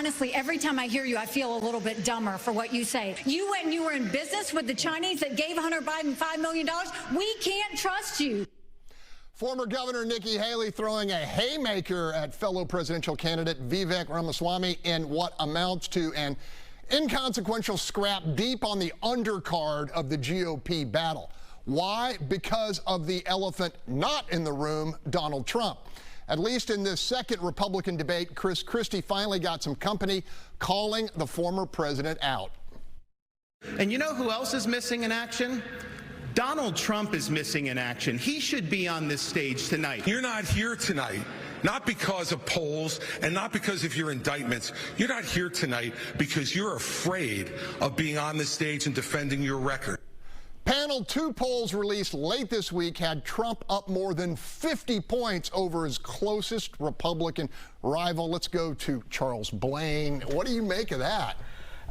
honestly, every time I hear you, I feel a little bit dumber for what you say. You went and you were in business with the Chinese that gave Hunter Biden $5 million. We can't trust you. Former Governor Nikki Haley throwing a haymaker at fellow presidential candidate Vivek Ramaswamy in what amounts to an inconsequential scrap deep on the undercard of the GOP battle. Why? Because of the elephant not in the room, Donald Trump. At least in this second Republican debate, Chris Christie finally got some company, calling the former president out. And you know who else is missing in action? Donald Trump is missing in action. He should be on this stage tonight. You're not here tonight, not because of polls and not because of your indictments. You're not here tonight because you're afraid of being on the stage and defending your record. Panel 2 polls released late this week had Trump up more than 50 points over his closest Republican rival. Let's go to Charles Blaine. What do you make of that?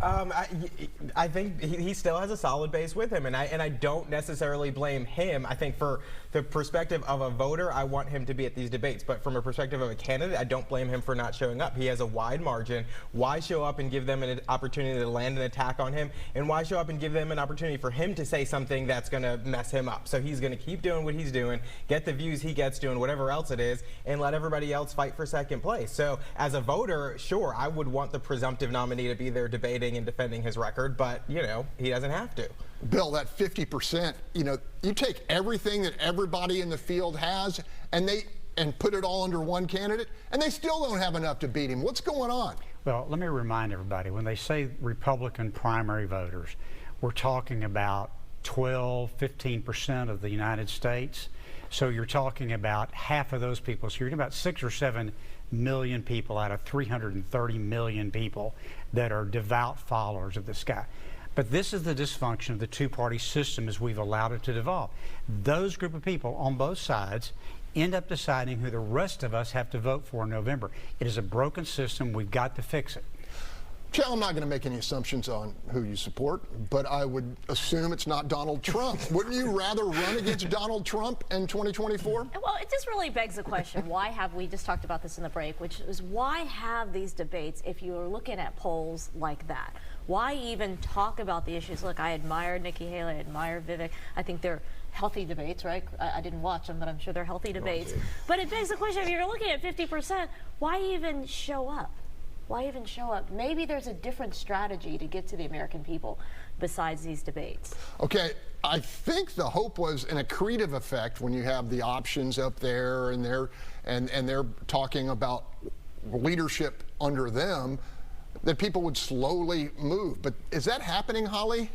I think he still has a solid base with him, and I don't necessarily blame him. I think for the perspective of a voter, I want him to be at these debates, but from a perspective of a candidate, I don't blame him for not showing up. He has a wide margin. Why show up and give them an opportunity to land an attack on him, and why show up and give them an opportunity for him to say something that's going to mess him up? So he's going to keep doing what he's doing, get the views he gets doing whatever else it is, and let everybody else fight for second place. So as a voter, sure, I would want the presumptive nominee to be there debating and defending his record, but, you know, he doesn't have to. Bill, that 50%, you know, you take everything that everybody in the field has and put it all under one candidate, and they still don't have enough to beat him. What's going on? Well, let me remind everybody, when they say Republican primary voters, we're talking about 12–15% of the United States. So you're talking about half of those people. So you're talking about 6 or 7 million people out of 330 million people that are devout followers of this guy. But this is the dysfunction of the two-party system as we've allowed it to devolve. Those group of people on both sides end up deciding who the rest of us have to vote for in November. It is a broken system. We've got to fix it. Chell, I'm not going to make any assumptions on who you support, but I would assume it's not Donald Trump. Wouldn't you rather run against Donald Trump in 2024? Well, it just really begs the question, why have we just talked about this in the break, which is why have these debates if you're looking at polls like that? Why even talk about the issues? Look, I admire Nikki Haley, I admire Vivek. I think they're healthy debates, right? I didn't watch them, but I'm sure they're healthy debates. But it begs the question, if you're looking at 50%, why even show up? Why even show up? Maybe there's a different strategy to get to the American people besides these debates. Okay, I think the hope was an accretive effect when you have the options up there and they're talking about leadership under them, that people would slowly move. But is that happening, Holly?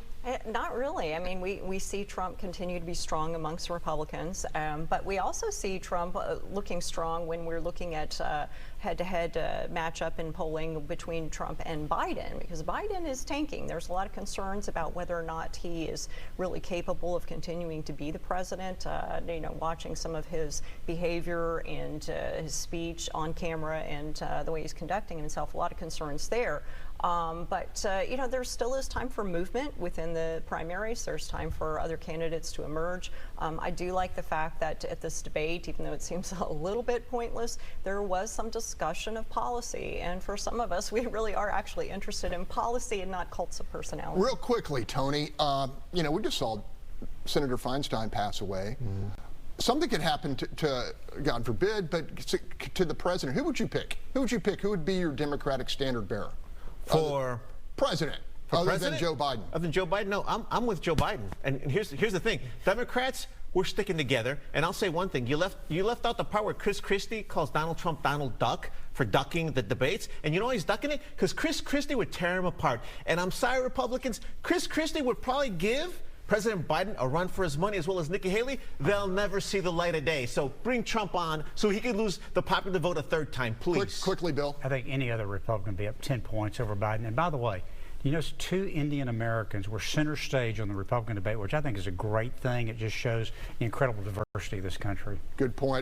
Not really. I mean, we see Trump continue to be strong amongst Republicans, but we also see Trump looking strong when we're looking at head-to-head matchup in polling between Trump and Biden, because Biden is tanking. There's a lot of concerns about whether or not he is really capable of continuing to be the president. You know, watching some of his behavior and his speech on camera and the way he's conducting himself, a lot of concerns there. But you know, there still is time for movement within the primaries. There's time for other candidates to emerge. I do like the fact that at this debate, even though it seems a little bit pointless, there was some discussion of policy. And for some of us, we really are actually interested in policy and not cults of personality. Real quickly, Tony, you know, we just saw Senator Feinstein pass away. Something could happen to, God forbid, but to the president. Who would you pick? Who would you pick? Who would be your Democratic standard bearer? For president, other than Joe Biden. Other than Joe Biden? No, I'm with Joe Biden. And here's the thing. Democrats, we're sticking together. And I'll say one thing. You left out the part where Chris Christie calls Donald Trump Donald Duck for ducking the debates. And you know why he's ducking it? Because Chris Christie would tear him apart. And I'm sorry, Republicans, Chris Christie would probably give President Biden a run for his money, as well as Nikki Haley. They'll never see the light of day. So bring Trump on so he can lose the popular vote a third time, please. Quickly, Bill. I think any other Republican would be up 10 points over Biden. And by the way, you know, 2 Indian Americans were center stage on the Republican debate, which I think is a great thing. It just shows the incredible diversity of this country. Good point.